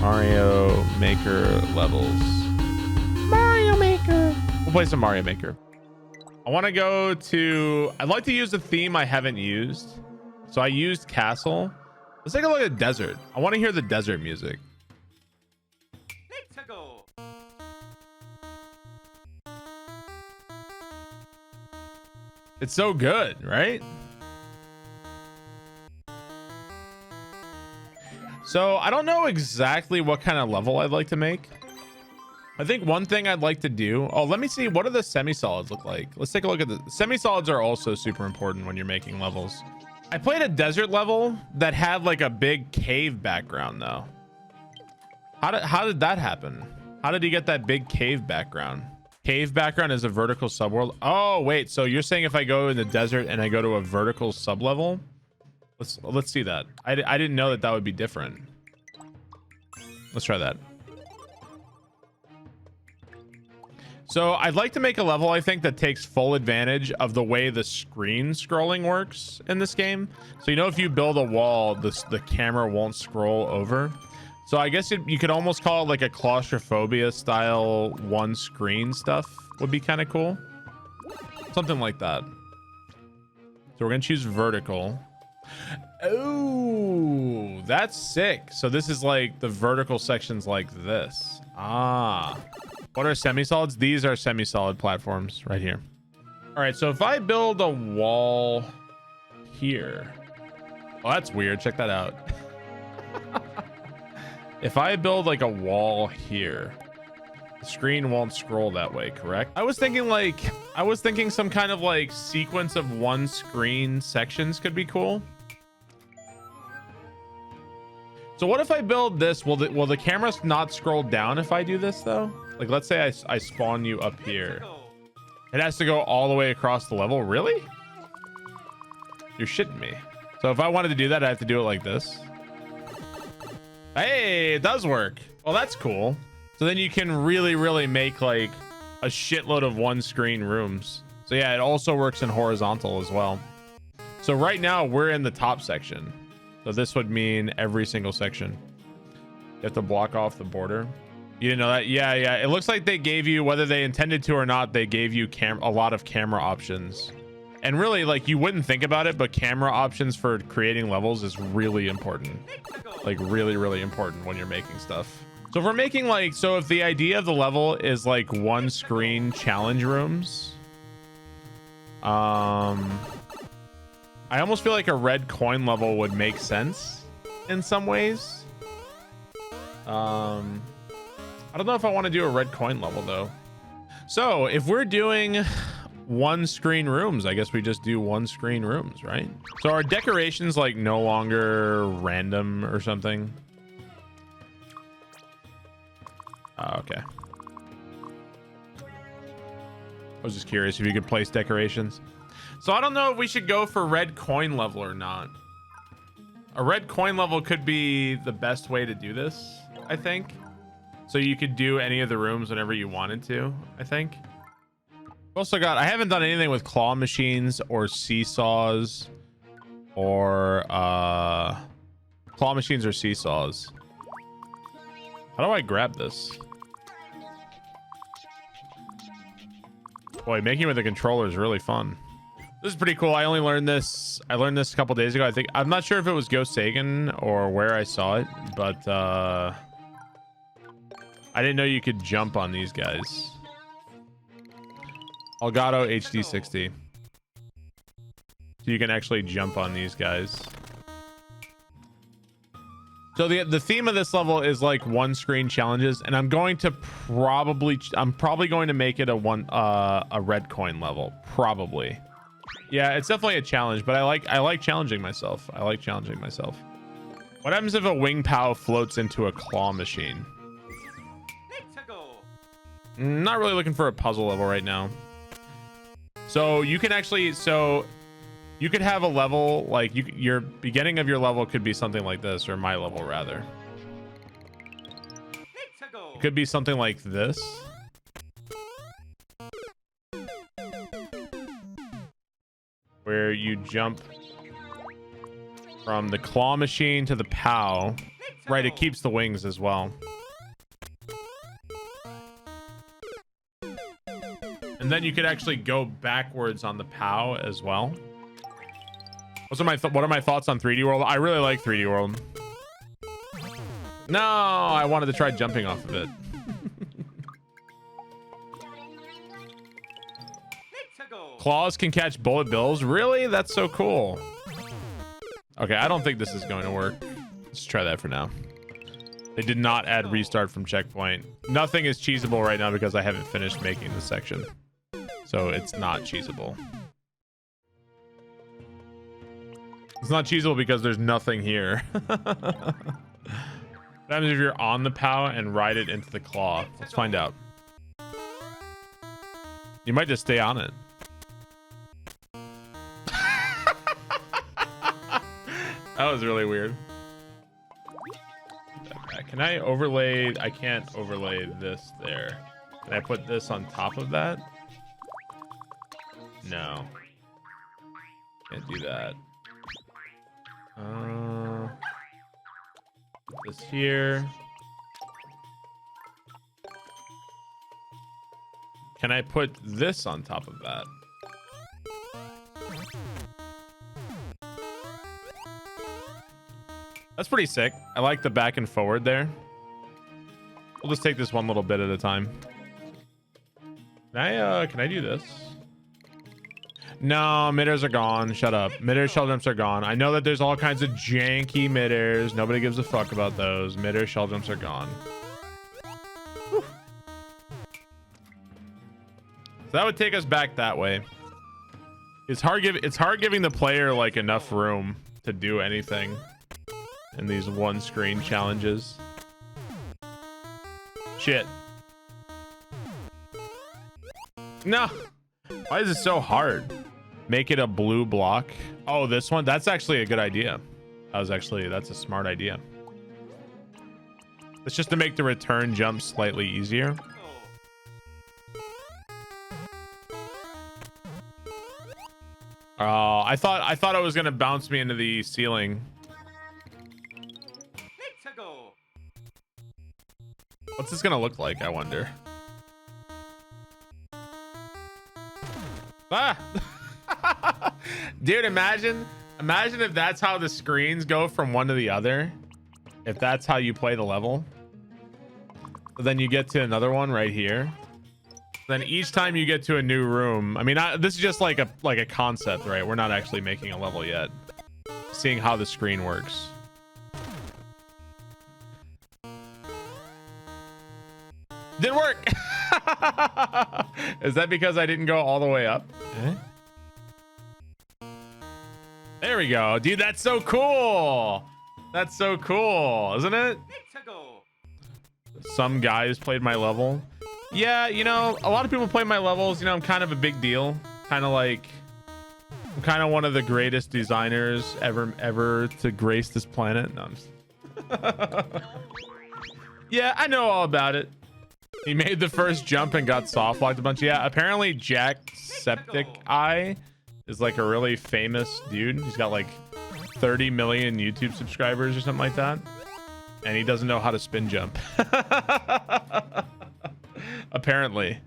Mario Maker levels. Mario Maker. We'll play some Mario Maker. I want to go to... I'd like to use a theme I haven't used. So I used Castle. Let's take a look at Desert. I want to hear the desert music. It's so good, right? So I don't know exactly what kind of level I'd like to make. I think one thing I'd like to do... Oh, let me see. What do the semi-solids look like? Let's take a look at the... Semi-solids are also super important when you're making levels. I played a desert level that had like a big cave background though. How did that happen? How did he get that big cave background? Cave background is a vertical subworld. Oh, wait. So you're saying if I go in the desert and I go to a vertical sublevel? Let's see that. I didn't know that would be different. Let's try that. So I'd like to make a level, I think, that takes full advantage of the way the screen scrolling works in this game. So, you know, if you build a wall, the camera won't scroll over. So I guess you could almost call it like a claustrophobia style one screen stuff would be kind of cool. Something like that. So we're going to choose vertical. Oh, that's sick. So this is like the vertical sections like this. Ah. What are semi-solids? These are semi-solid platforms right here. All right, so if I build a wall here. Oh, that's weird. Check that out. If I build like a wall here, the screen won't scroll that way, correct? I was thinking some kind of like sequence of one screen sections could be cool. So what if I build this? Will the camera not scroll down if I do this though? Like, let's say I spawn you up here. It has to go all the way across the level. Really? You're shitting me. So if I wanted to do that, I have to do it like this. Hey, it does work. Well, that's cool. So then you can really make like a shitload of one screen rooms. So yeah, it also works in horizontal as well. So right now we're in the top section. So this would mean every single section. You have to block off the border. You didn't know that? Yeah. It looks like they gave you, whether they intended to or not, they gave you a lot of camera options. And really, like, you wouldn't think about it, but camera options for creating levels is really important. Like, really important when you're making stuff. So if we're making like, so if the idea of the level is like one screen challenge rooms, I almost feel like a red coin level would make sense in some ways. I don't know if I want to do a red coin level though. So if we're doing one screen rooms, I guess we just do one screen rooms, right? So are decorations like no longer random or something? Okay. I was just curious if you could place decorations. So I don't know if we should go for red coin level or not. A red coin level could be the best way to do this, I think. So you could do any of the rooms whenever you wanted to, I think. Also got, I haven't done anything with claw machines or seesaws or claw machines or seesaws. How do I grab this? Boy, making with the controller is really fun. This is pretty cool. I learned this a couple days ago. I'm not sure if it was Ghost Sagan or where I saw it, but I didn't know you could jump on these guys. Elgato HD60. So you can actually jump on these guys. So the theme of this level is like one screen challenges, and I'm probably going to make it a red coin level. Probably. Yeah, it's definitely a challenge, but I like challenging myself. What happens if a wing pow floats into a claw machine? Not really looking for a puzzle level right now. So you can actually, you could have a level like your beginning of your level could be something like this, or my level rather. It could be something like this. Where you jump from the claw machine to the pow, Right, it keeps the wings as well. And then you could actually go backwards on the POW as well. What are my thoughts on 3D World? I really like 3D World. No, I wanted to try jumping off of it. Claws can catch bullet bills. Really? That's so cool. Okay, I don't think this is going to work. Let's try that for now. They did not add restart from checkpoint. Nothing is cheesable right now because I haven't finished making this section. So it's not cheesable. It's not cheesable because there's nothing here. What happens if you're on the POW and ride it into the claw? Let's find out. You might just stay on it. That was really weird. Can I overlay? I can't overlay this there. Can I put this on top of that? No. Can't do that. Put this here. Can I put this on top of that? That's pretty sick. I like the back and forward there. We'll just take this one little bit at a time. Can I do this? No, midders are gone. Shut up. Mid-air shell jumps are gone. I know that there's all kinds of janky mid-airs. Nobody gives a fuck about those. Mid-air shell jumps are gone. Whew. So that would take us back that way. It's hard giving the player like enough room to do anything in these one screen challenges. Shit. No. Why is it so hard? Make it a blue block. Oh, this one? That's actually a good idea. That's a smart idea. It's just to make the return jump slightly easier. Oh, I thought it was gonna bounce me into the ceiling. What's this gonna look like, I wonder? Ah! Dude, imagine if that's how the screens go from one to the other. If that's how you play the level. But then you get to another one right here. Then each time you get to a new room, I mean, this is just like a concept, right? We're not actually making a level yet. Seeing how the screen works. Didn't work. Is that because I didn't go all the way up? Eh? There we go. Dude, that's so cool. That's so cool, isn't it? Some guys played my level. Yeah, you know, a lot of people play my levels. You know, I'm kind of a big deal. Kind of like, I'm kind of one of the greatest designers ever to grace this planet. No, I'm just... Yeah, I know all about it. He made the first jump and got soft locked a bunch. Yeah, apparently Jacksepticeye is like a really famous dude. He's got like 30 million YouTube subscribers or something like that. And he doesn't know how to spin jump. Apparently.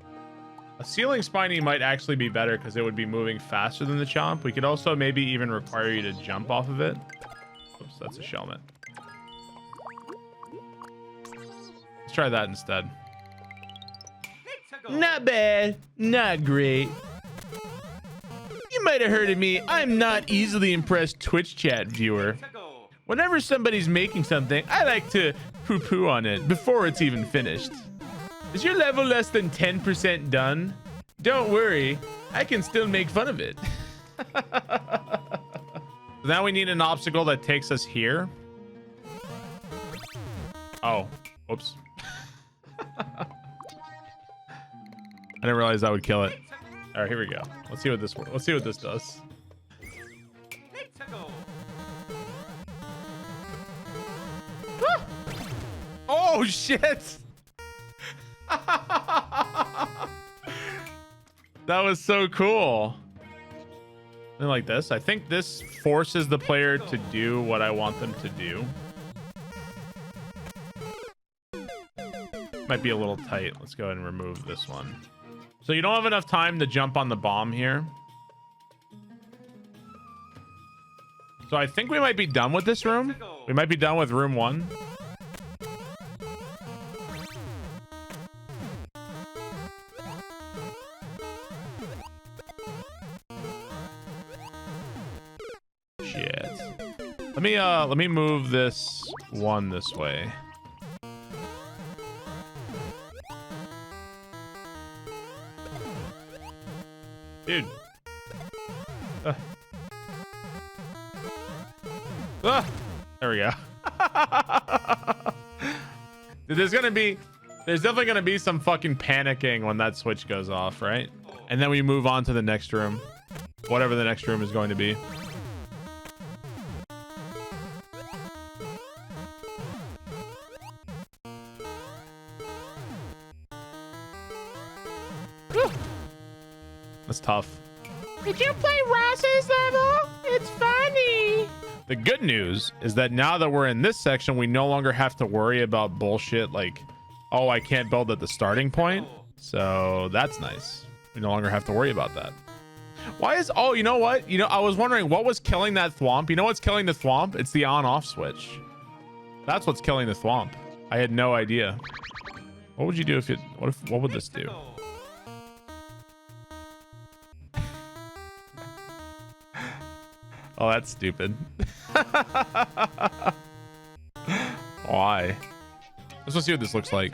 A ceiling spiny might actually be better because it would be moving faster than the chomp. We could also maybe even require you to jump off of it. Oops, that's a shellmet. Let's try that instead. Not bad, not great. You might have heard of me. I'm not easily impressed Twitch chat viewer. Whenever somebody's making something, I like to poo-poo on it before it's even finished. Is your level less than 10% done? Don't worry, I can still make fun of it. Now we need an obstacle that takes us here. Oh, oops. I didn't realize that would kill it. All right, here we go. Let's see what this works. Let's see what this does. Oh shit! That was so cool. Something like this. I think this forces the player to do what I want them to do. Might be a little tight. Let's go ahead and remove this one. So you don't have enough time to jump on the bomb here. So I think we might be done with this room. We might be done with room 1. Shit. Let me move this one this way. Dude. There we go. Dude, there's definitely gonna be some fucking panicking when that switch goes off, right? And then we move on to the next room. Whatever the next room is going to be. That's tough. Did you play Ross's level? It's funny. The good news is that now that we're in this section, we no longer have to worry about bullshit like, oh, I can't build at the starting point. So that's nice. We no longer have to worry about that. Why is, oh, you know what? You know, I was wondering what was killing that thwomp. You know what's killing the thwomp? It's the on-off switch. That's what's killing the thwomp. I had no idea. What would you do if it, what would this do? Oh, that's stupid. Why? Let's see what this looks like.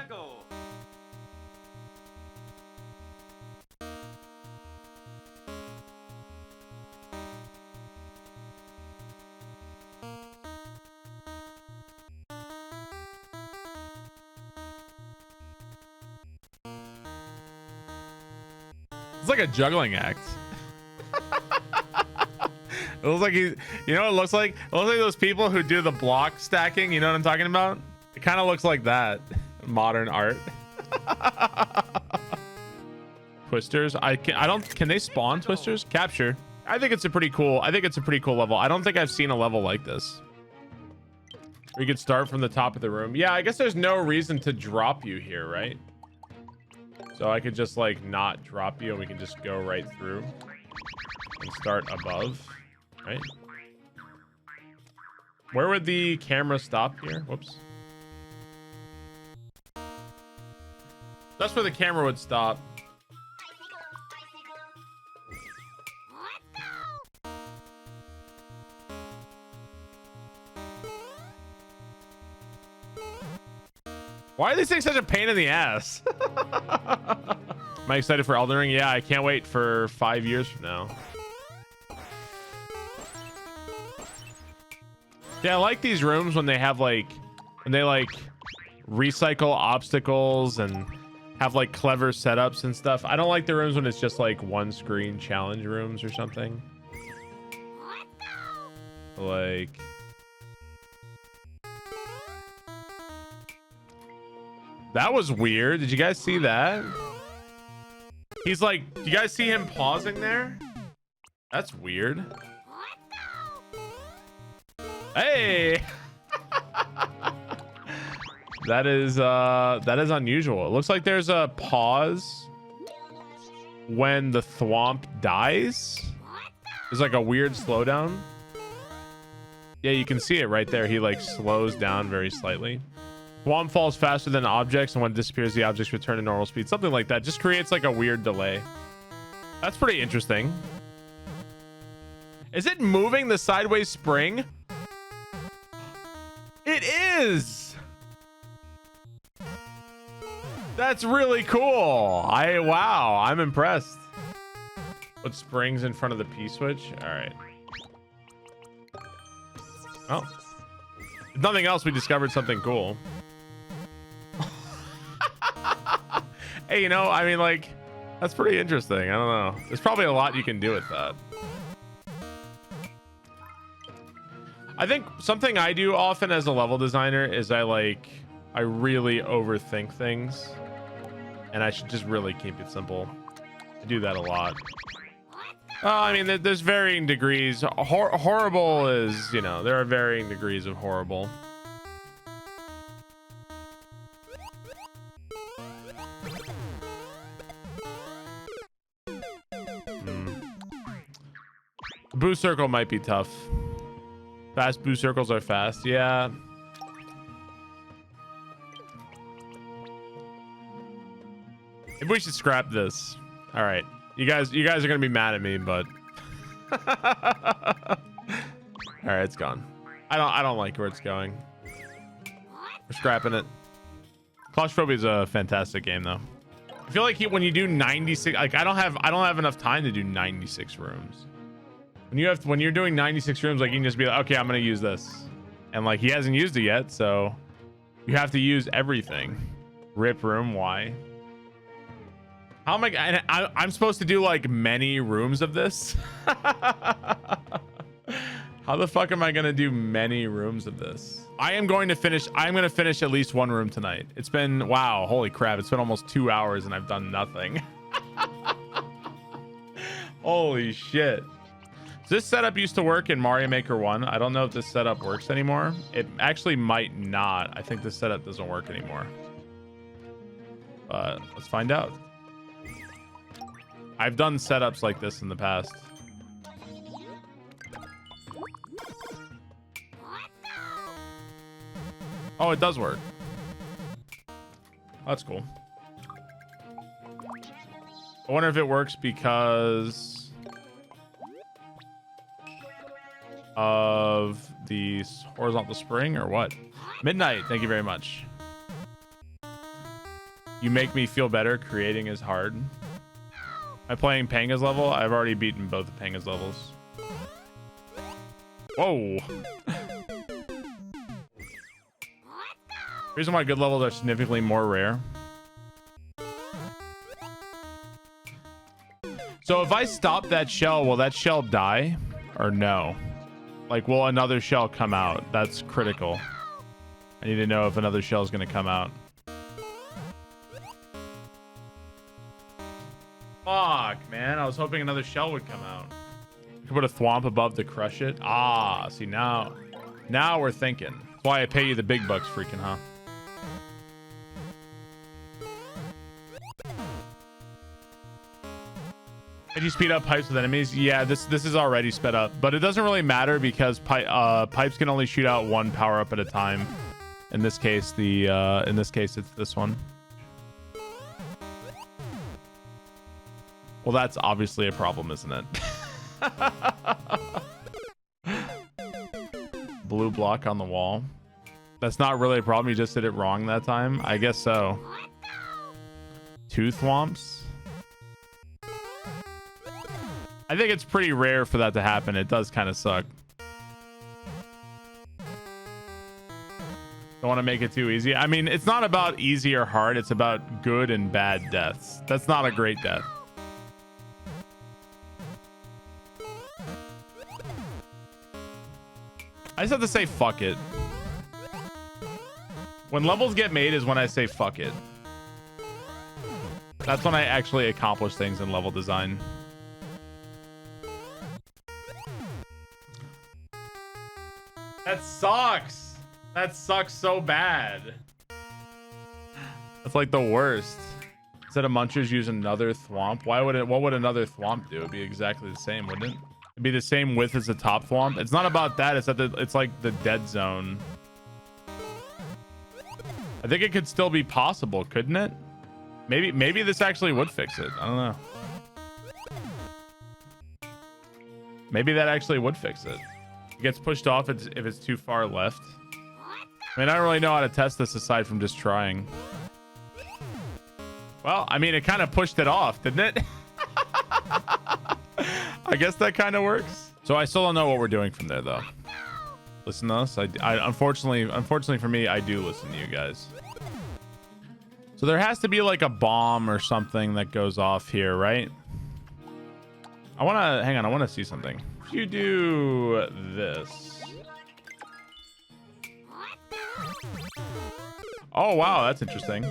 It's like a juggling act. It looks like he, you know what it looks like? It looks like those people who do the block stacking. You know what I'm talking about? It kind of looks like that. Modern art. Twisters. Can they spawn twisters? Capture. I think it's a pretty cool level. I don't think I've seen a level like this. We could start from the top of the room. Yeah, I guess there's no reason to drop you here, right? So I could just like not drop you and we can just go right through and start above. Right? Where would the camera stop here? Whoops. That's where the camera would stop. Why are these things such a pain in the ass? Am I excited for Elden Ring? Yeah, I can't wait for 5 years from now. Yeah, I like these rooms when they have like, when they like recycle obstacles and have like clever setups and stuff. I don't like the rooms when it's just like one screen challenge rooms or something. Like, that was weird. Did you guys see that? He's like, do you guys see him pausing there? That's weird. Hey. that is unusual. It looks like there's a pause when the thwomp dies. There's like a weird slowdown. Yeah, you can see it right there. He like slows down very slightly. Thwomp falls faster than objects, and when it disappears, the objects return to normal speed. Something like that. Just creates like a weird delay. That's pretty interesting. Is it moving the sideways spring? It is. That's really cool. Wow, I'm impressed. Put springs in front of the P switch. All right. Oh, if nothing else, we discovered something cool. Hey, you know, I mean, like, that's pretty interesting. I don't know. There's probably a lot you can do with that. I think something I do often as a level designer is I really overthink things, and I should just really keep it simple. I do that a lot. I mean, there's varying degrees. Horrible is, you know, there are varying degrees of horrible. Boost circle might be tough. Fast boost circles are fast. Yeah. Maybe we should scrap this. All right. You guys are going to be mad at me, but all right, it's gone. I don't like where it's going. We're scrapping it. Claustrophobia is a fantastic game though. I feel like when you do 96, like I don't have enough time to do 96 rooms. When you're doing 96 rooms, like you can just be like, okay, I'm gonna use this, and like he hasn't used it yet, so you have to use everything. Rip room. Why? How am I'm supposed to do like many rooms of this? How the fuck am I gonna do many rooms of this? I'm gonna finish at least one room tonight. It's been, wow, holy crap, it's been almost 2 hours and I've done nothing. Holy shit. So this setup used to work in Mario Maker 1. I don't know if this setup works anymore. It actually might not. I think this setup doesn't work anymore. But let's find out. I've done setups like this in the past. Oh, it does work. That's cool. I wonder if it works because of the horizontal spring or what? Midnight, thank you very much. You make me feel better. Creating is hard. Am I playing Panga's level? I've already beaten both of Panga's levels. Whoa. Reason why good levels are significantly more rare. So if I stop that shell, will that shell die or no? Like, will another shell come out? That's critical. I need to know if another shell is going to come out. Fuck, man. I was hoping another shell would come out. You can put a thwomp above to crush it. Ah, see, now we're thinking. That's why I pay you the big bucks, freaking, huh? Did you speed up pipes with enemies? Yeah, this is already sped up, but it doesn't really matter because pipes can only shoot out one power up at a time. In this case, it's this one. Well, that's obviously a problem, isn't it? Blue block on the wall. That's not really a problem. You just did it wrong that time. I guess so. Two thwomps. I think it's pretty rare for that to happen. It does kind of suck. Don't want to make it too easy. I mean, it's not about easy or hard. It's about good and bad deaths. That's not a great death. I just have to say fuck it. When levels get made is when I say fuck it. That's when I actually accomplish things in level design. That sucks. That sucks so bad. That's like the worst. Instead of munchers, use another thwomp. Why would it? What would another thwomp do? It'd be exactly the same, wouldn't it? It'd be the same width as the top thwomp. It's not about that. It's that it's like the dead zone. I think it could still be possible, couldn't it? Maybe this actually would fix it. I don't know. Maybe that actually would fix it. It gets pushed off if it's too far left. I mean, I don't really know how to test this aside from just trying. Well, I mean, it kind of pushed it off, didn't it? I guess that kind of works. So I still don't know what we're doing from there, though. Listen to us. I unfortunately for me, I do listen to you guys. So there has to be like a bomb or something that goes off here, right? Hang on. I want to see something. If you do this. Oh, wow. That's interesting.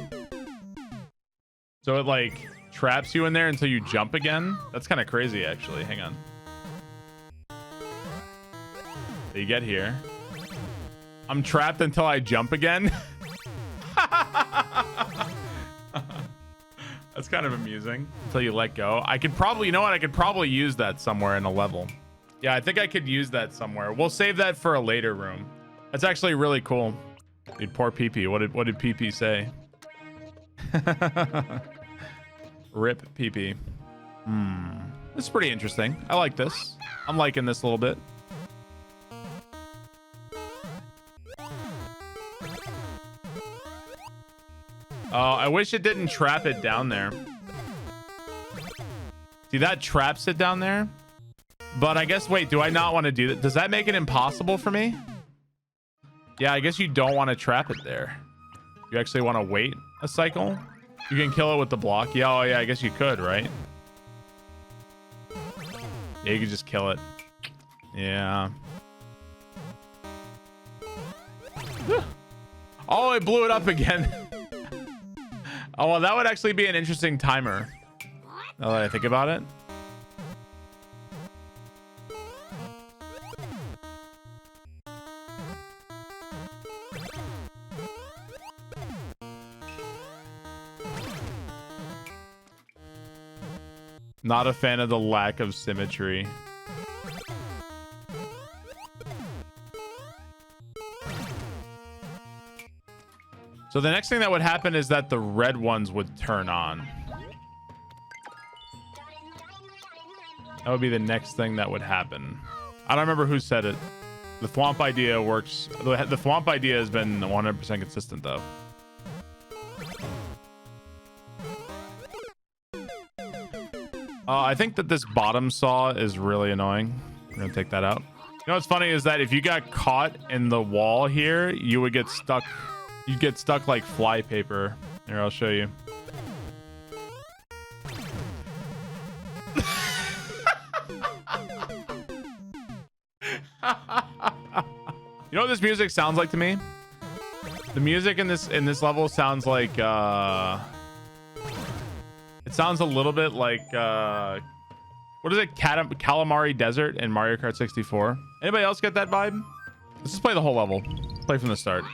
So it like traps you in there until you jump again. That's kind of crazy, actually. Hang on. So you get here. I'm trapped until I jump again. That's kind of amusing. Until you let go. I could probably, you know what? I could probably use that somewhere in a level. Yeah, I think I could use that somewhere. We'll save that for a later room. That's actually really cool. Dude, poor PP. What did PP say? Rip PP. This is pretty interesting. I like this. I'm liking this a little bit. I wish it didn't trap it down there. See, that traps it down there. But I guess, wait, do I not want to do that? Does that make it impossible for me? Yeah, I guess you don't want to trap it there. You actually want to wait a cycle? You can kill it with the block. Yeah, oh yeah, I guess you could, right? Yeah, you could just kill it. Yeah. Oh, it blew it up again. Oh, well, that would actually be an interesting timer. Now that I think about it. Not a fan of the lack of symmetry. So the next thing that would happen is that the red ones would turn on. That would be the next thing that would happen. I don't remember who said it. The Thwomp idea works. The Thwomp idea has been 100% consistent though. I think that this bottom saw is really annoying. We're gonna take that out. You know what's funny is that if you got caught in the wall here, you would get stuck. You'd get stuck like fly paper. Here, I'll show you. You know what this music sounds like to me? The music in this level sounds like it sounds a little bit like what is it? Calamari Desert in Mario Kart 64. Anybody else get that vibe? Let's just play the whole level. Play from the start.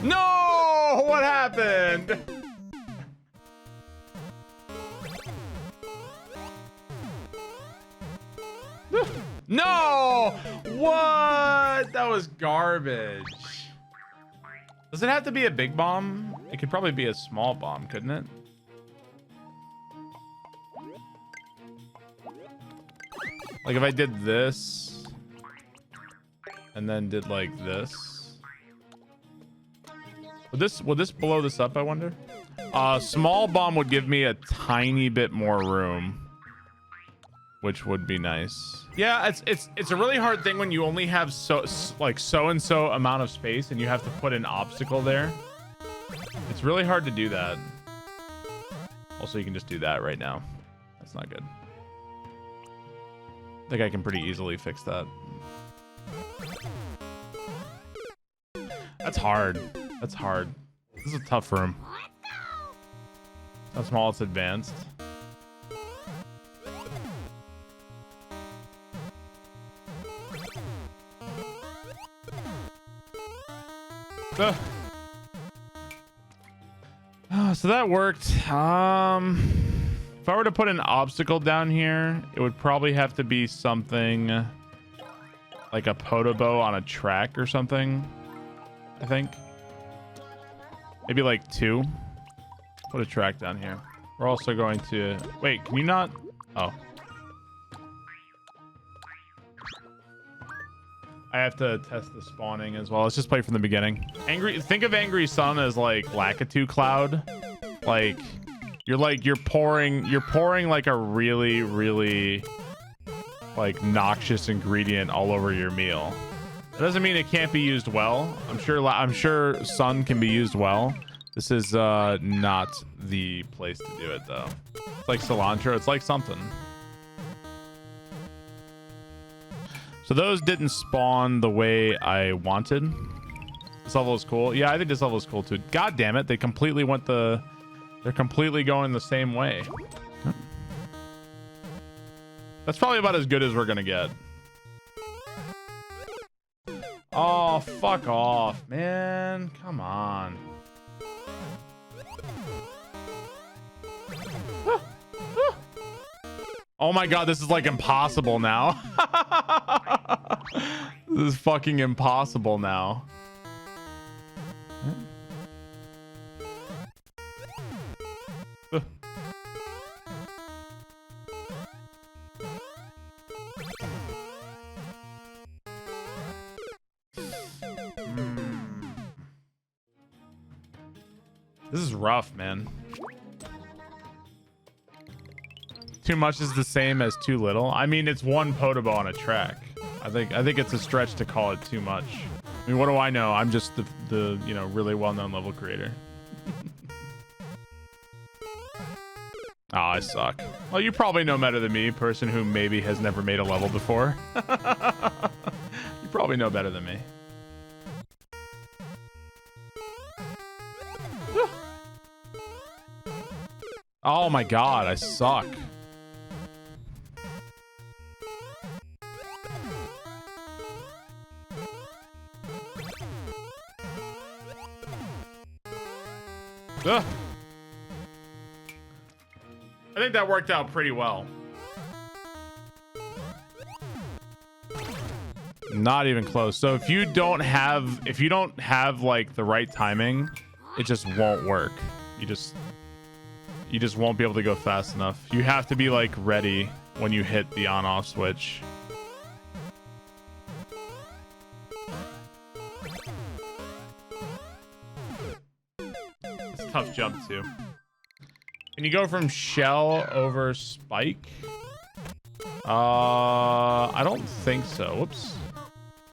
No! What happened? No! What? That was garbage. Does it have to be a big bomb? It could probably be a small bomb, couldn't it? Like if I did this and then did like this. Would this blow this up, I wonder? Small bomb would give me a tiny bit more room, which would be nice. Yeah, it's a really hard thing when you only have so and so amount of space and you have to put an obstacle there. It's really hard to do that. Also, you can just do that right now. That's not good. I think I can pretty easily fix that. That's hard. That's hard. This is a tough room. How small it's advanced. So that worked. If I were to put an obstacle down here, it would probably have to be something like a Podobo on a track or something, I think. Maybe like 2. Put a track down here. We're also going to... Wait, can you not... Oh. I have to test the spawning as well. Let's just play from the beginning. Think of Angry Sun as like Lakitu Cloud. Like you're pouring like a really like noxious ingredient all over your meal. That doesn't mean it can't be used well. I'm sure sun can be used well. This is not the place to do it though. It's like cilantro. It's like something. So those didn't spawn the way I wanted. This level is cool. Yeah, I think this level is cool too. God damn it. They completely went the... They're completely going the same way. That's probably about as good as we're going to get. Oh, fuck off, man. Come on. Oh my god, this is like impossible now. This is fucking impossible now. This is rough, man. Too much is the same as too little. I mean, it's one Podoboo on a track. I think it's a stretch to call it too much. I mean, what do I know? I'm just the you know, really well-known level creator. Oh, I suck. Well, you probably know better than me, person who maybe has never made a level before. You probably know better than me. Oh my god, I suck. Ugh. I think that worked out pretty well. Not even close. So if you don't have like the right timing, it just won't work. You just won't be able to go fast enough. You have to be like ready when you hit the on-off switch. It's a tough jump too. Can you go from shell over spike? I don't think so. Whoops.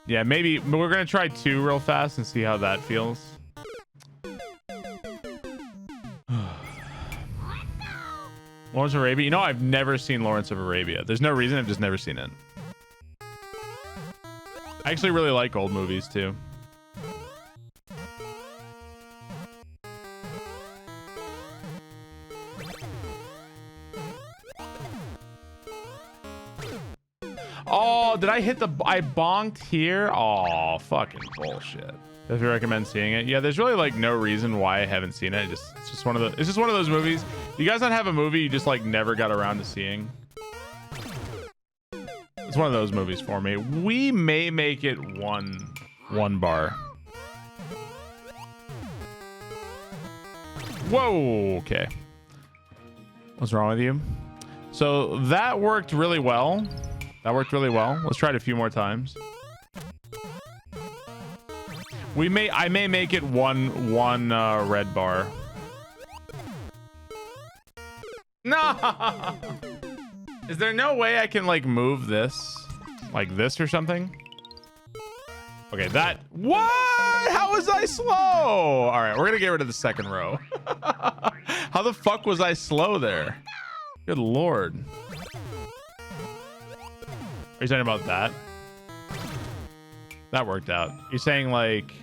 Yeah, maybe we're gonna try 2 real fast and see how that feels. Lawrence of Arabia. You know, I've never seen Lawrence of Arabia. There's no reason. I've just never seen it. I actually really like old movies too. Oh, did I hit the... I bonked here? Oh, fucking bullshit. If you recommend seeing it. Yeah, there's really like no reason why I haven't seen it. It's just one of those movies. You guys not have a movie you just like never got around to seeing? It's one of those movies for me. We may make it one bar. Whoa, okay. What's wrong with you? So that worked really well. That worked really well. Let's try it a few more times. I may make it one red bar. No! Is there no way I can like move this like this or something? Okay, that... What? How was I slow? All right, we're gonna get rid of the second row. How the fuck was I slow there? Good lord. Are you talking about that? That worked out. You're saying like,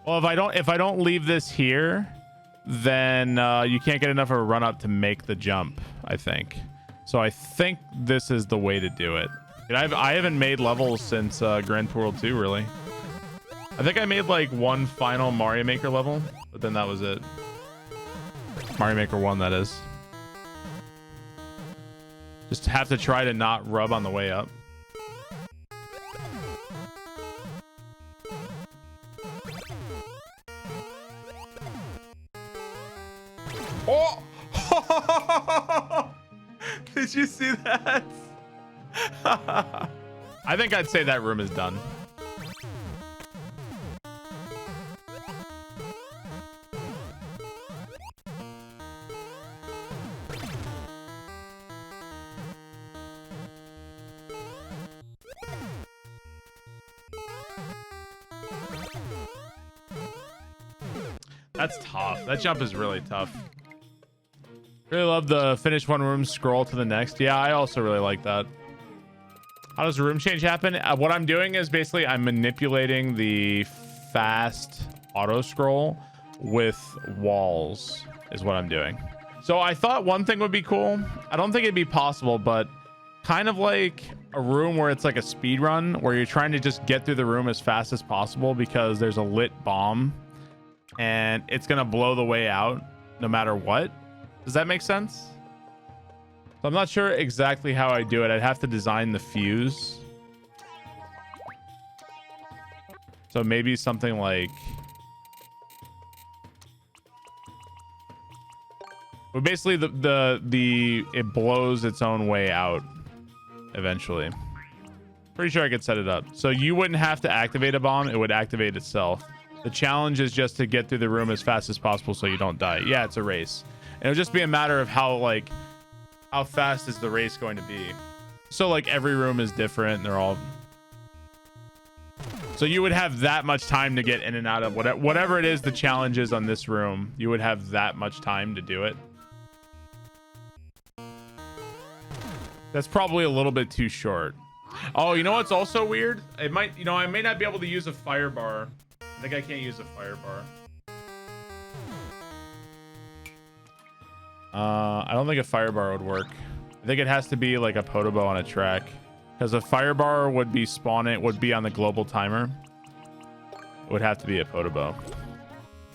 well, if I don't leave this here, then you can't get enough of a run up to make the jump, I think. So I think this is the way to do it. I haven't made levels since Grand Tour World 2, really. I think I made like one final Mario Maker level, but then that was it. Mario Maker 1, that is. Just have to try to not rub on the way up. Oh! Did you see that? I think I'd say that room is done. That's tough. That jump is really tough. Really love the finish one room, scroll to the next. Yeah, I also really like that. How does the room change happen? What I'm doing is basically I'm manipulating the fast auto scroll with walls is what I'm doing. So I thought one thing would be cool. I don't think it'd be possible, but kind of like a room where it's like a speed run where you're trying to just get through the room as fast as possible because there's a lit bomb and it's going to blow the way out no matter what. Does that make sense? So I'm not sure exactly how I do it. I'd have to design the fuse. So maybe something like, but basically it blows its own way out eventually. Pretty sure I could set it up. So you wouldn't have to activate a bomb. It would activate itself. The challenge is just to get through the room as fast as possible so you don't die. Yeah, it's a race. And it'll just be a matter of how fast is the race going to be. So like every room is different. And they're all... So you would have that much time to get in and out of whatever it is the challenge is on this room. You would have that much time to do it. That's probably a little bit too short. Oh, you know what's also weird? It might, I may not be able to use a fire bar. I think I can't use a fire bar. I don't think a fire bar would work. I think it has to be like a Podobo on a track. Because a fire bar would be on the global timer. It would have to be a Podobo.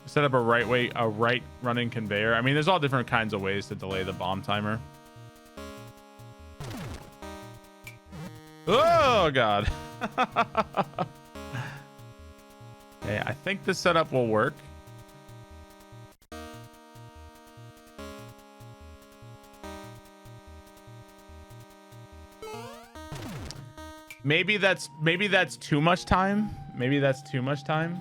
Set up a right running conveyor. I mean, there's all different kinds of ways to delay the bomb timer. Oh god. Okay, I think this setup will work. Maybe that's too much time. Maybe that's too much time.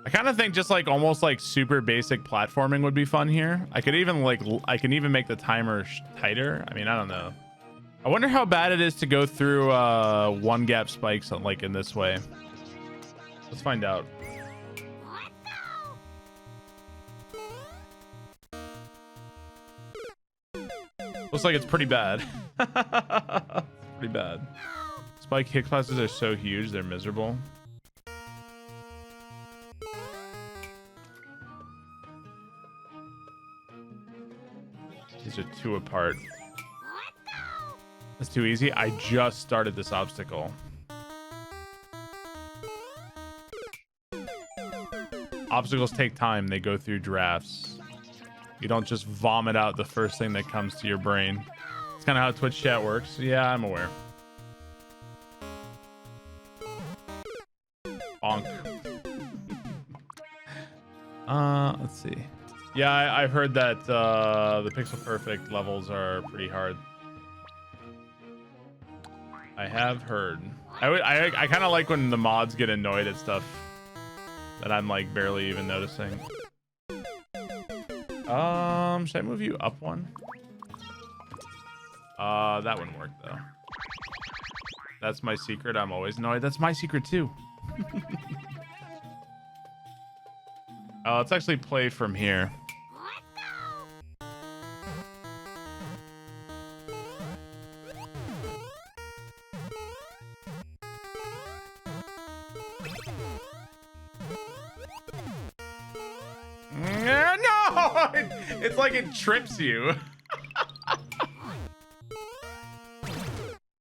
I kind of think just like almost like super basic platforming would be fun here. I can even make the timer tighter. I mean, I don't know. I wonder how bad it is to go through one gap spikes like in this way. Let's find out. Looks like it's pretty bad. Pretty bad. Spike hitboxes are so huge, they're miserable. These are two apart. That's too easy. I just started this obstacle. Obstacles take time. They go through drafts. You don't just vomit out the first thing that comes to your brain. It's kind of how Twitch chat works. Yeah, I'm aware. Bonk. Let's see. Yeah, I've heard that the Pixel Perfect levels are pretty hard. I have heard. I kind of like when the mods get annoyed at stuff that I'm like barely even noticing. Should I move you up one? That wouldn't work though. That's my secret. I'm always annoyed. That's my secret too. Let's actually play from here. No! It's like it trips you.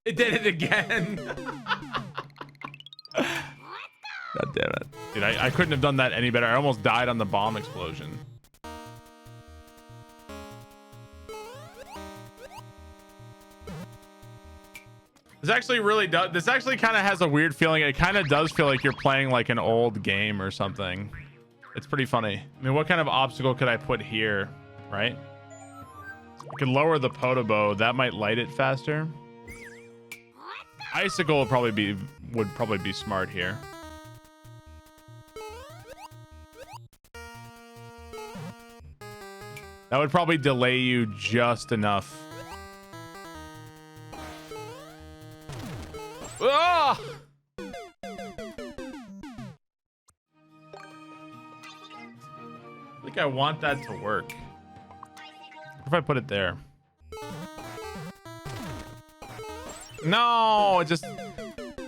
It did it again. God damn it. Dude, I couldn't have done that any better. I almost died on the bomb explosion. This actually really does. This actually kind of has a weird feeling. It kind of does feel like you're playing like an old game or something. It's pretty funny. I mean, what kind of obstacle could I put here, right? I could lower the Podobo. That might light it faster. Icicle would probably be smart here. That would probably delay you just enough. Ah! I think I want that to work. What if I put it there? No, it just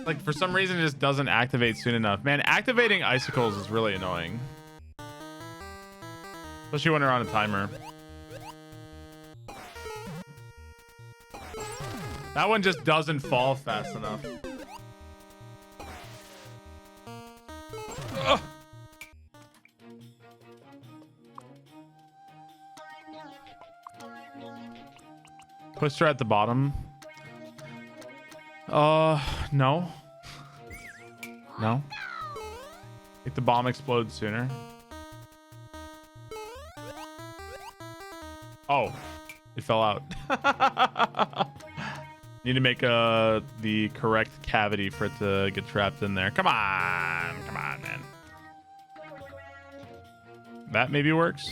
Like for some reason it just doesn't activate soon enough. Man, activating icicles is really annoying. Especially when they're on a timer. That one just doesn't fall fast enough. Ugh. Twister at the bottom. No. No. Make the bomb explode sooner. Oh, it fell out. Need to make the correct cavity for it to get trapped in there. Come on, man. That maybe works.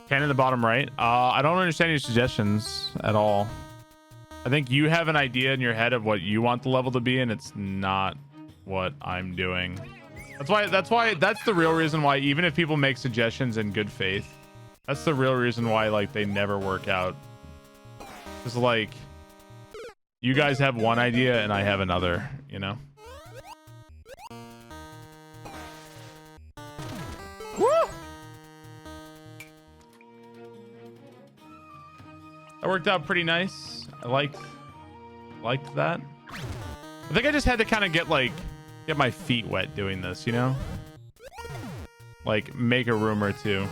Cannon in the bottom right. I don't understand your suggestions at all. I think you have an idea in your head of what you want the level to be, and it's not what I'm doing. That's the real reason why, even if people make suggestions in good faith, that's the real reason why, like, they never work out. It's like, you guys have one idea and I have another, you know? Woo! That worked out pretty nice. I liked that. I think I just had to kind of get my feet wet doing this, you know? Like, make a room or two.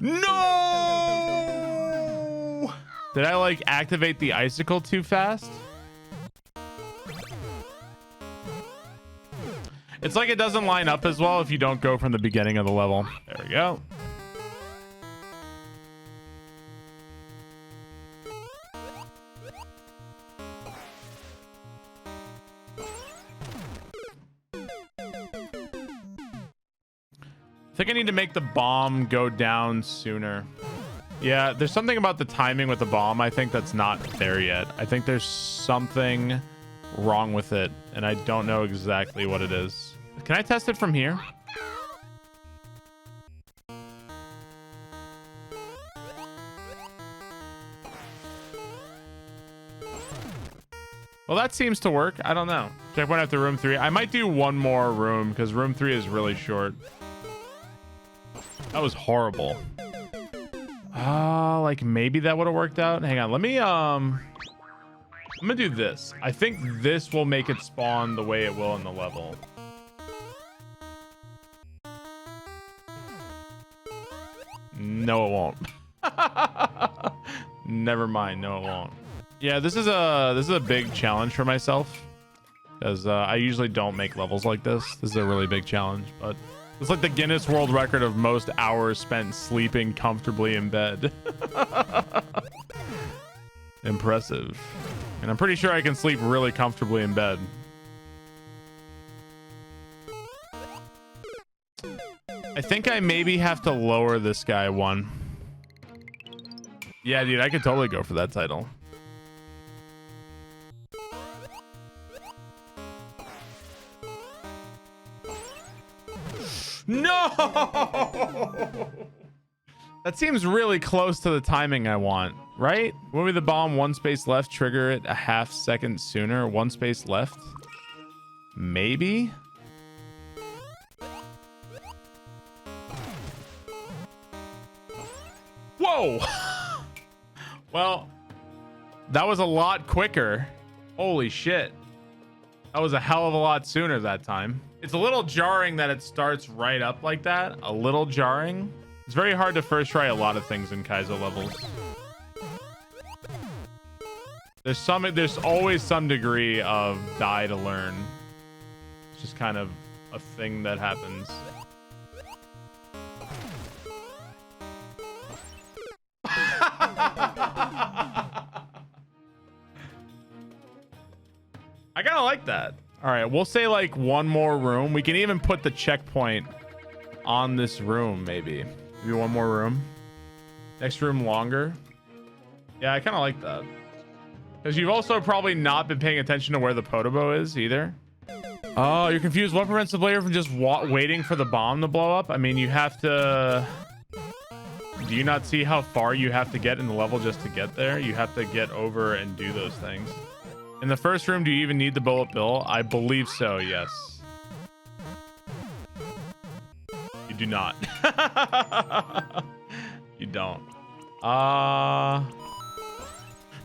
No! Did I like activate the icicle too fast? It's like it doesn't line up as well if you don't go from the beginning of the level. There we go. I think I need to make the bomb go down sooner. Yeah, there's something about the timing with the bomb I think that's not there yet. I think there's something wrong with it, and I don't know exactly what it is. Can I test it from here? Well, that seems to work. I don't know. Checkpoint after room 3. I might do one more room because room 3 is really short. That was horrible. Like maybe that would have worked out. Hang on, let me I'm gonna do this. I think this will make it spawn the way it will in the level. No, it won't. Never mind. No, it won't. Yeah, this is a big challenge for myself, because I usually don't make levels like this. This is a really big challenge, but it's like the Guinness World Record of most hours spent sleeping comfortably in bed. Impressive. And I'm pretty sure I can sleep really comfortably in bed. I think I maybe have to lower this guy one. Yeah, dude, I could totally go for that title. No! That seems really close to the timing I want, right? Move the bomb 1 space left, trigger it a ½ second sooner, 1 space left. Maybe? Whoa! Well, that was a lot quicker. Holy shit. That was a hell of a lot sooner that time. It's a little jarring that it starts right up like that. A little jarring. It's very hard to first try a lot of things in Kaizo levels. There's always some degree of die to learn. It's just kind of a thing that happens. I kind of like that. All right, we'll say like one more room. We can even put the checkpoint on this room, maybe. Maybe one more room. Next room longer. Yeah, I kind of like that. Because you've also probably not been paying attention to where the Podobo is either. Oh, you're confused. What prevents the player from just waiting for the bomb to blow up? I mean, you have to... Do you not see how far you have to get in the level just to get there? You have to get over and do those things. In the first room, do you even need the bullet bill? I believe so, yes. You do not. You don't.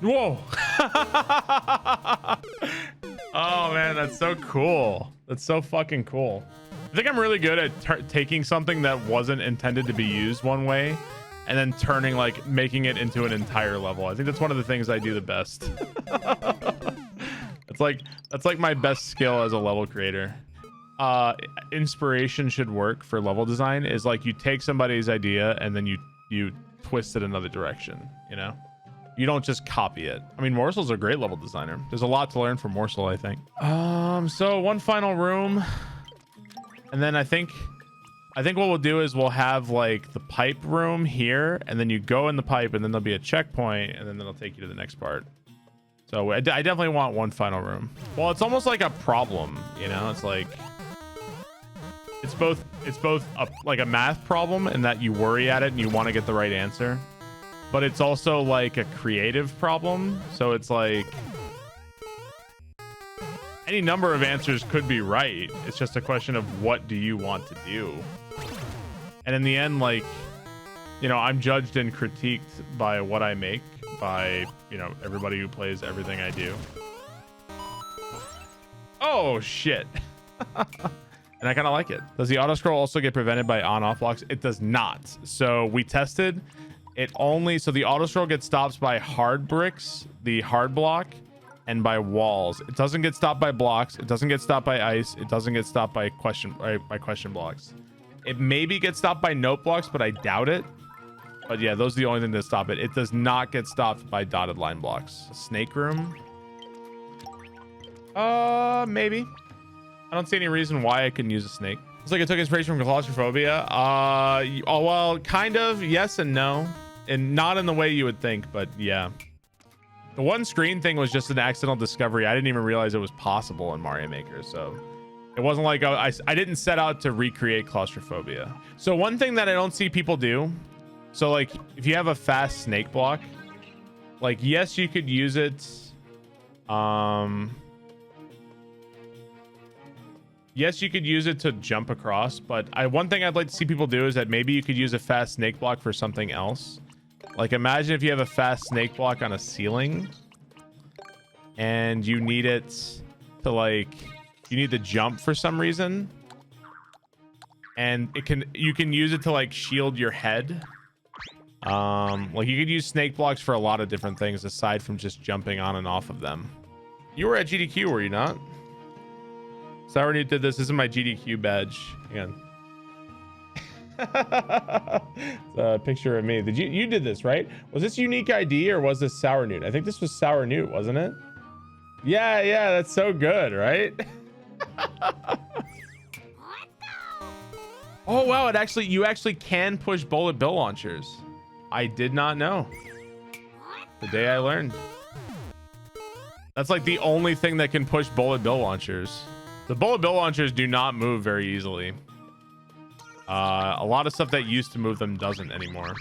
Whoa. Oh man, that's so cool. That's so fucking cool. I think I'm really good at taking something that wasn't intended to be used one way and then turning, like, making it into an entire level. I think that's one of the things I do the best. That's like my best skill as a level creator. Inspiration should work for level design is like you take somebody's idea and then you twist it another direction, you know? You don't just copy it. I mean, Morsel's a great level designer. There's a lot to learn from Morsel, I think. So one final room. And then I think what we'll do is we'll have like the pipe room here, and then you go in the pipe, and then there'll be a checkpoint, and then that'll take you to the next part. So I definitely want one final room. Well, it's almost like a problem, you know? It's like it's both like a math problem in that you worry at it and you want to get the right answer, but it's also like a creative problem. So it's like any number of answers could be right. It's just a question of what do you want to do. And in the end, like, you know, I'm judged and critiqued by what I make, by, you know, everybody who plays everything I do. Oh, shit. And I kind of like it. Does the auto scroll also get prevented by on-off blocks? It does not. So we tested it only. So the auto scroll gets stopped by hard bricks, the hard block, and by walls. It doesn't get stopped by blocks. It doesn't get stopped by ice. It doesn't get stopped by question blocks. It maybe gets stopped by note blocks, but I doubt it. But yeah, those are the only thing that stop it. It does not get stopped by dotted line blocks. Snake room? Maybe. I don't see any reason why I couldn't use a snake. It's like it took inspiration from claustrophobia. Oh, well, kind of. Yes and no. And not in the way you would think, but yeah. The one screen thing was just an accidental discovery. I didn't even realize it was possible in Mario Maker. So it wasn't like I didn't set out to recreate claustrophobia. So one thing that I don't see people do. So like if you have a fast snake block, like, yes, you could use it. Yes, you could use it to jump across, but one thing I'd like to see people do is that maybe you could use a fast snake block for something else. Like, imagine if you have a fast snake block on a ceiling and you need it to, like, you need to jump for some reason, and you can use it to, like, shield your head. Like, you could use snake blocks for a lot of different things aside from just jumping on and off of them. You were at GDQ, were you not? Sour Newt did this. This is my GDQ badge. Hang on. It's a picture of me. You did this, right? Was this unique ID or was this Sour Newt? I think this was Sour Newt, wasn't it? Yeah, that's so good, right? Oh wow, you actually can push bullet bill launchers. I did not know. The day I learned. That's like the only thing that can push bullet bill launchers. The bullet bill launchers do not move very easily. A lot of stuff that used to move them doesn't anymore.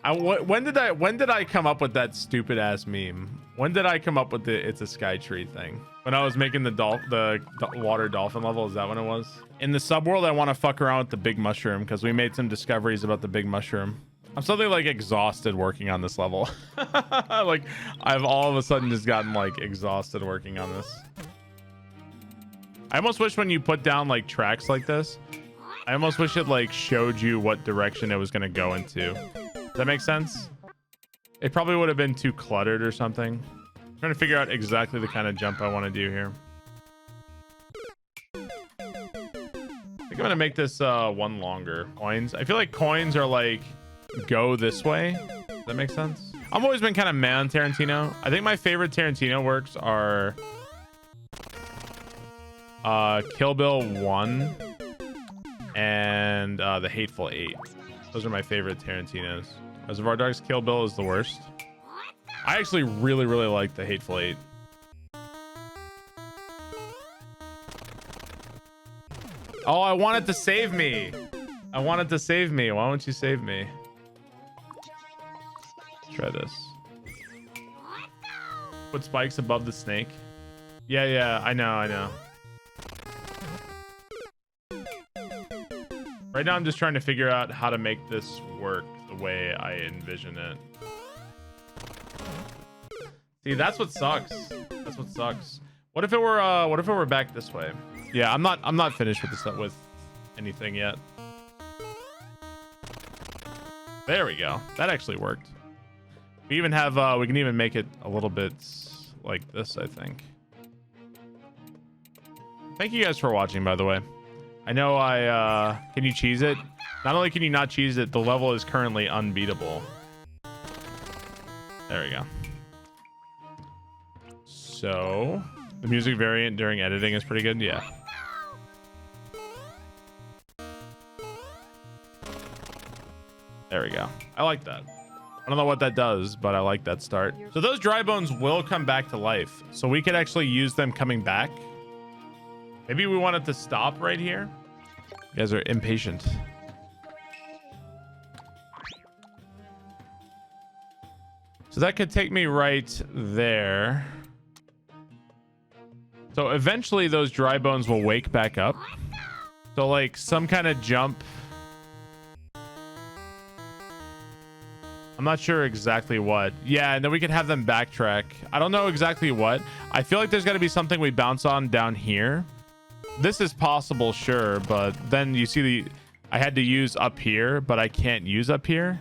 When did I come up with that stupid ass meme? When did I come up with the it's a sky tree thing? When I was making the water dolphin level, is that when it was? In the subworld, I want to fuck around with the big mushroom because we made some discoveries about the big mushroom. I'm suddenly like exhausted working on this level. Like I've all of a sudden just gotten like exhausted working on this. I almost wish when you put down like tracks like this, I almost wish it like showed you what direction it was going to go into. Does that make sense? It probably would have been too cluttered or something. I'm trying to figure out exactly the kind of jump I want to do here. I think I'm going to make this one longer. Coins. I feel like coins are like go this way. Does that make sense? I've always been kind of mad on Tarantino. I think my favorite Tarantino works are Kill Bill 1 and The Hateful Eight. Those are my favorite Tarantinos. Reservoir Dogs. Kill Bill is the worst. I actually really, really like the Hateful Eight. Oh, I wanted to save me. I wanted to save me. Why won't you save me? Try this. Put spikes above the snake. Yeah, I know. Right now, I'm just trying to figure out how to make this work the way I envision it. See, that's what sucks. That's what sucks. What if it were back this way? Yeah, I'm not finished with this with anything yet. There we go. That actually worked. We even have we can even make it a little bit like this, I think. Thank you guys for watching, by the way. I know can you cheese it? Not only can you not cheese it, the level is currently unbeatable. There we go. So, the music variant during editing is pretty good. Yeah. There we go. I like that. I don't know what that does, but I like that start. So those dry bones will come back to life. So we could actually use them coming back. Maybe we want it to stop right here. You guys are impatient. So that could take me right there. So eventually those dry bones will wake back up. So like some kind of jump. I'm not sure exactly what. Yeah, and then we could have them backtrack. I don't know exactly what. I feel like there's got to be something we bounce on down here. This is possible, sure, but then you see I had to use up here, but I can't use up here.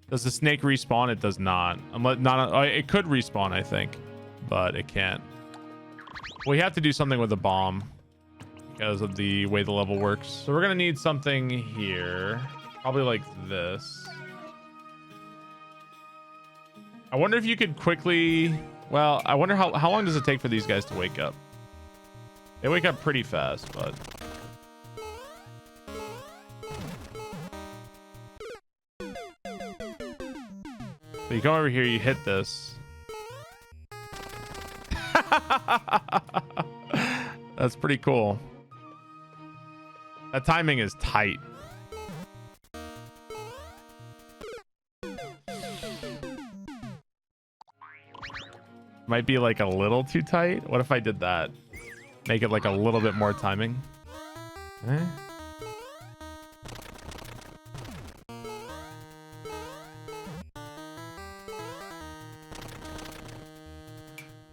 Does the snake respawn? It does not. It could respawn, I think, but it can't. We have to do something with the bomb because of the way the level works. So we're gonna need something here, probably like this. I wonder if you could quickly. Well, I wonder how long does it take for these guys to wake up? They wake up pretty fast, but. So you come over here, you hit this. That's pretty cool. That timing is tight. Might be like a little too tight. What if I did that? Make it like a little bit more timing. Eh?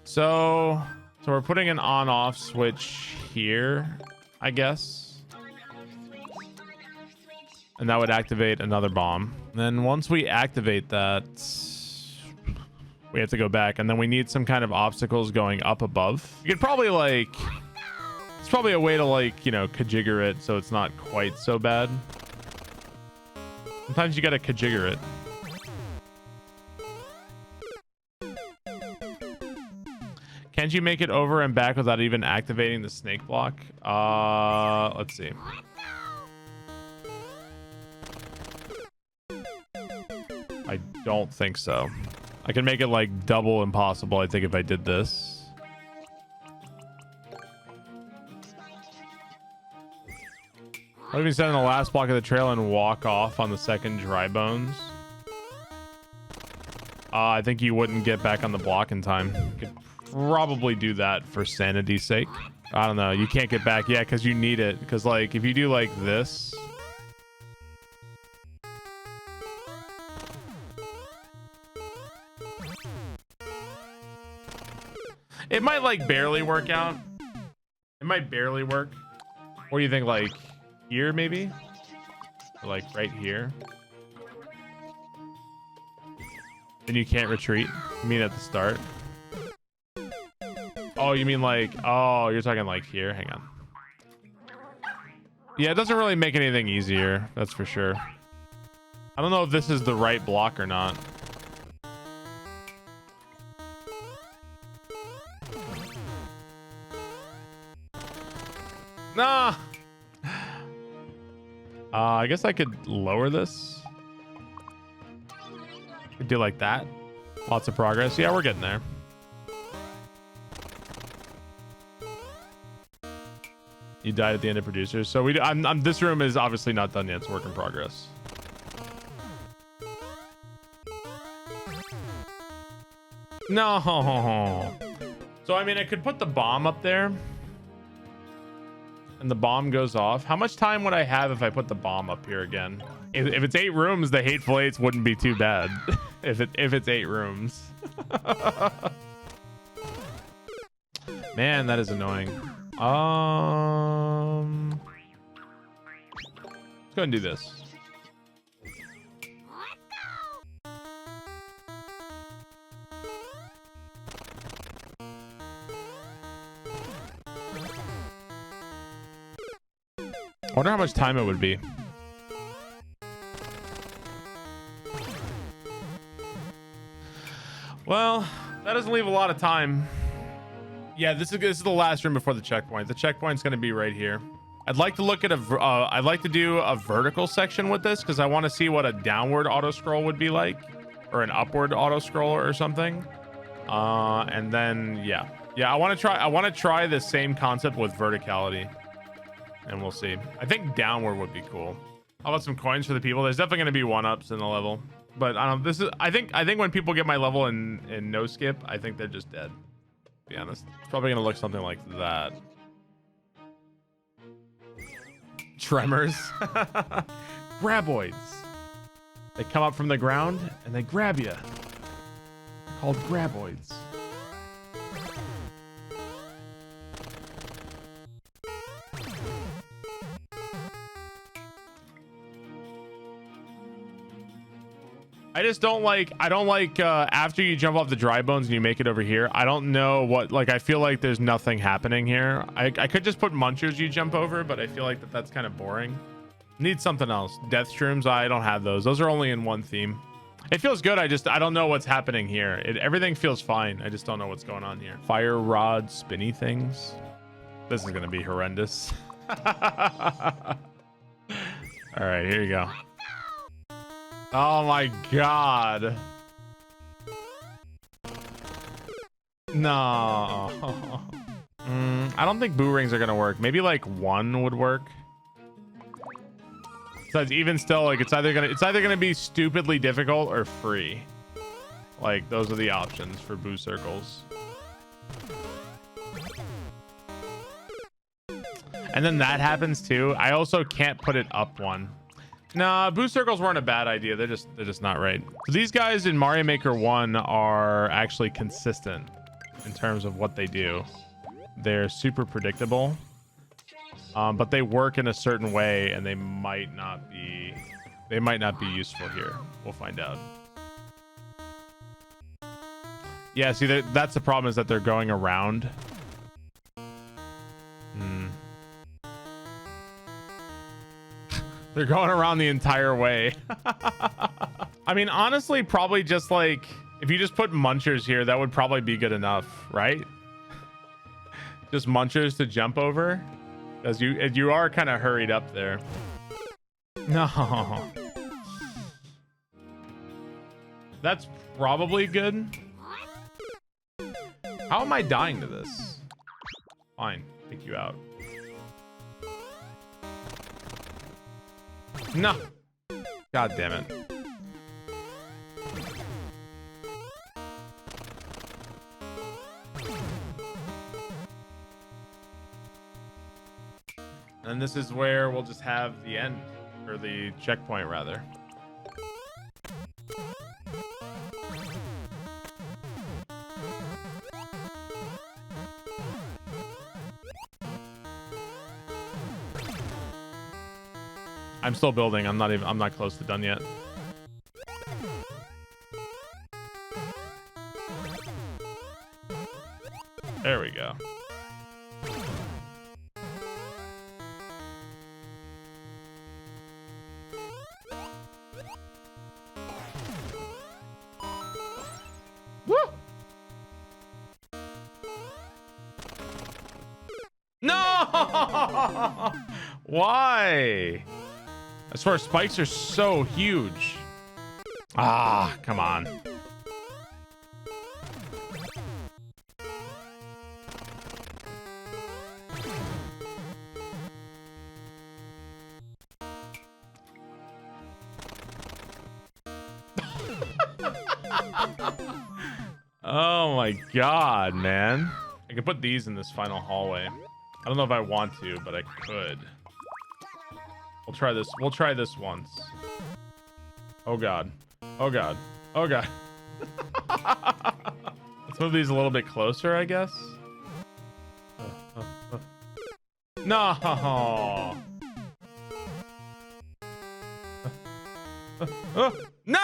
So we're putting an on-off switch here, I guess. And that would activate another bomb. And then once we activate that, we have to go back, and then we need some kind of obstacles going up above. You could probably like, it's probably a way to like, you know, kajigger it so it's not quite so bad. Sometimes you gotta kajigger it. Can't you make it over and back without even activating the snake block? Let's see. I don't think so. I can make it like double impossible, I think, if I did this. What if we stand in the last block of the trail and walk off on the second dry bones? I think you wouldn't get back on the block in time. You could probably do that for sanity's sake. I don't know. You can't get back. Yeah, because you need it. Because like if you do like this. It might like barely work out. It might barely work. Or do you think like here maybe? Or like right here? Then you can't retreat? You mean at the start? Oh, you mean like, oh, you're talking like here? Hang on. Yeah, it doesn't really make anything easier. That's for sure. I don't know if this is the right block or not. Nah. I guess I could lower this. Could do like that. Lots of progress. Yeah, we're getting there. You died at the end of producers. So this room is obviously not done yet. It's work in progress. No. So, I mean, I could put the bomb up there. And the bomb goes off. How much time would I have if I put the bomb up here again? If it's 8 rooms, the Hateful Eights wouldn't be too bad. if it's 8 rooms. Man, that is annoying. Let's go and do this. I wonder how much time it would be. Well, that doesn't leave a lot of time. Yeah, this is the last room before the checkpoint. The checkpoint's going to be right here. I'd like to look at I'd like to do a vertical section with this because I want to see what a downward auto scroll would be like, or an upward auto scroller or something. And then yeah, I want to try the same concept with verticality. And we'll see. I think downward would be cool. How about some coins for the people? There's definitely going to be 1-ups in the level. But I think when people get my level in no skip, I think they're just dead. To be honest. It's probably going to look something like that. Tremors. Graboids. They come up from the ground and they grab you. They're called graboids. I just don't like, after you jump off the dry bones and you make it over here, I don't know what, like, I feel like there's nothing happening here. I could just put munchers you jump over, but I feel like that's kind of boring. Need something else. Death shrooms, I don't have those. Those are only in one theme. It feels good. I don't know what's happening here. Everything feels fine. I just don't know what's going on here. Fire rod spinny things. This is going to be horrendous. All right, here you go. Oh my god. No. I don't think boo rings are gonna work. Maybe like 1 would work. So it's even still, like, it's either gonna be stupidly difficult or free. Like, those are the options for boo circles. And then that happens too. I also can't put it up 1. Nah, boo circles weren't a bad idea. They're just not right. So these guys in Mario Maker 1 are actually consistent in terms of what they do. They're super predictable, but they work in a certain way, and they might not be useful here. We'll find out. Yeah, see, that's the problem, is that they're going around. They're going around the entire way. I mean, honestly, probably just like, if you just put munchers here, that would probably be good enough, right? Just munchers to jump over, because you are kind of hurried up there. No. That's probably good. How am I dying to this? Fine, take you out. No. God damn it. And this is where we'll just have the end, or the checkpoint rather. I'm still building. I'm not close to done yet. There we go. Woo! No! Why? I swear, spikes are so huge. Ah, come on. Oh my god, man. I could put these in this final hallway. I don't know if I want to, but I could. We'll try this. We'll try this once. Oh god. Oh god. Oh god. Let's move these a little bit closer, I guess. No. No.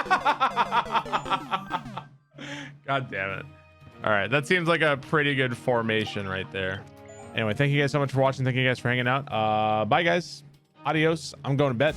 God damn it. All right, that seems like a pretty good formation right there. Anyway, thank you guys so much for watching. Thank you guys for hanging out. Bye guys. Adios. I'm going to bed.